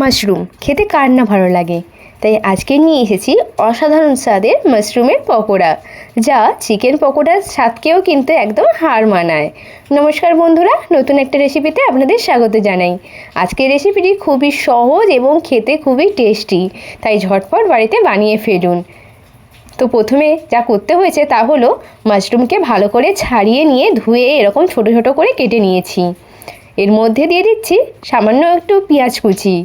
Mushroom খেতে কার না ভালো লাগে, তাই আজকে নিয়ে এসেছি অসাধারণ স্বাদের মাশরুমের পকোড়া, যা চিকেন পকোড়ার স্বাদকেও কিন্তু একদম হার মানায়। নমস্কার বন্ধুরা, নতুন একটা রেসিপিতে আপনাদের স্বাগত জানাই। আজকের রেসিপিটি খুবই সহজ এবং খেতে খুবই টেস্টি, তাই ঝটপট বাড়িতে বানিয়ে ফেলুন। তো প্রথমে যা করতে হয়েছে তা হলো মাশরুমকে ভালো করে ছাড়িয়ে নিয়ে ধুয়ে এরকম ছোট ছোট করে কেটে নিয়েছি। এর মধ্যে দিয়ে দিচ্ছি সামান্য একটু পেঁয়াজ কুচি,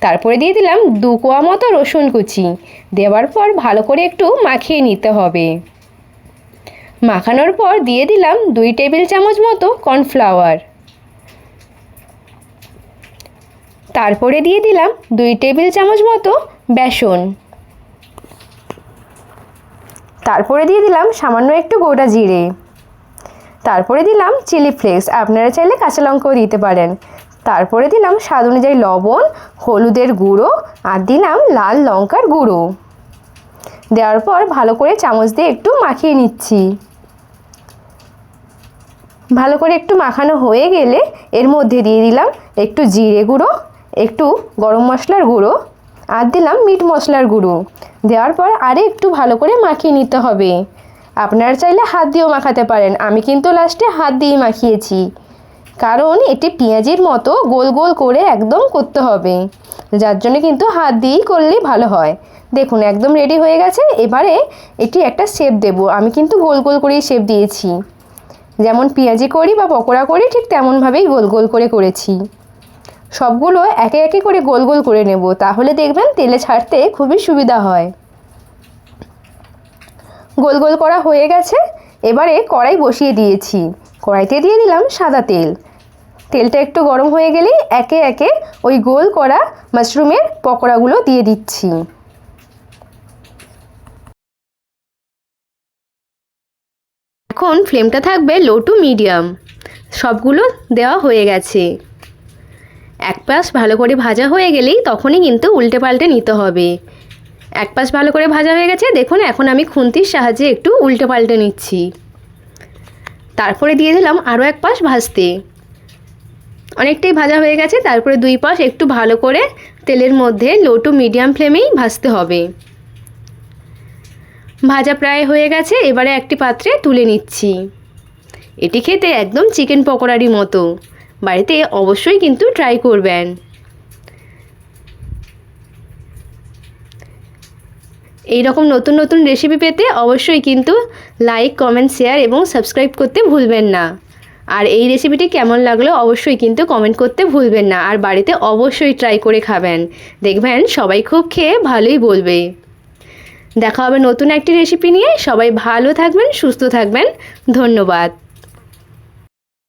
তারপরে দিয়ে দিলাম 2 কোয়া মতো রসুন কুচি। দেওয়ার পর ভালো করে একটু মাখিয়ে নিতে হবে। মাখানোর পর দিয়ে দিলাম 2 টেবিল চামচ মতো কর্নফ্লাওয়ার, তারপরে দিয়ে দিলাম 2 টেবিল চামচ মতো বেসন, তারপরে দিয়ে দিলাম সামান্য একটু গোটা জিরে, তারপরে দিলাম চিলি ফ্লেক্স, আপনারা চাইলে কাঁচা লঙ্কাও দিতে পারেন। তারপরে দিলাম স্বাদ অনুযায়ী লবণ, হলুদের গুঁড়ো আর দিলাম লাল লঙ্কার গুঁড়ো। দেওয়ার পর ভালো করে চামচ দিয়ে একটু মাখিয়ে নিচ্ছি। ভালো করে একটু মাখানো হয়ে গেলে এর মধ্যে দিয়ে দিলাম একটু জিরে গুঁড়ো, একটু গরম মশলার গুঁড়ো আর দিলাম মিট মশলার গুঁড়ো। দেওয়ার পর আরে একটু ভালো করে মাখিয়ে নিতে হবে। আপনারা চাইলে হাত দিয়েও মাখাতে পারেন, আমি কিন্তু লাস্টে হাত দিয়ে মাখিয়েছি, কারণ এটি পেঁয়াজের মতো গোল গোল করে একদম করতে হবে, যার জন্য কিন্তু হাত দিয়েই করলেই ভালো হয়। দেখুন একদম রেডি হয়ে গেছে। এবারে এটি একটা শেপ দেব। আমি কিন্তু গোল গোল করেই শেপ দিয়েছি, যেমন পেঁয়াজি করি বা পকোড়া করি ঠিক তেমনভাবেই গোল গোল করে করেছি। সবগুলো একে একে করে গোল গোল করে নেব, তাহলে দেখবেন তেলে ছাড়তে খুবই সুবিধা হয়। গোল গোল করা হয়ে গেছে। এবারে কড়াই বসিয়ে দিয়েছি। কড়াইতে দিয়ে দিলাম সাদা তেল। তেলটা একটু গরম হয়ে গেলেই একে একে ওই গোল করা মাশরুমের পকোড়াগুলো দিয়ে দিচ্ছি। এখন ফ্লেমটা থাকবে লো টু মিডিয়াম। সবগুলো দেওয়া হয়ে গেছে। এক পাশ ভালো করে ভাজা হয়ে গেলেই তখনই কিন্তু উল্টে পাল্টে নিতে হবে। এক পাশ ভালো করে ভাজা হয়ে গেছে, দেখুন এখন আমি খুন্তির সাহায্যে একটু উল্টে পাল্টে নিচ্ছি। তারপরে দিয়ে দিলাম আরও এক পাশ ভাজতে। অনেকটাই ভাজা হয়ে গেছে। তারপরে 2 পাশ একটু ভালো করে তেলের মধ্যে লো টু মিডিয়াম ফ্লেমেই ভাজতে হবে। ভাজা প্রায় হয়ে গেছে। এবারে একটি পাত্রে তুলে নিচ্ছি। এটি খেতে একদম চিকেন পকোড়ারই মতো। বাড়িতে অবশ্যই কিন্তু ট্রাই করবেন। এই রকম নতুন নতুন রেসিপি পেতে অবশ্যই কিন্তু লাইক, কমেন্ট, শেয়ার এবং সাবস্ক্রাইব করতে ভুলবেন না। আর এই রেসিপিটি কেমন লাগলো অবশ্যই কিন্তু কমেন্ট করতে ভুলবেন না। আর বাড়িতে অবশ্যই ট্রাই করে খাবেন, দেখবেন সবাই খুব খেয়ে ভালোই বলবে। দেখা হবে নতুন একটি রেসিপি নিয়ে। সবাই ভালো থাকবেন, সুস্থ থাকবেন। ধন্যবাদ।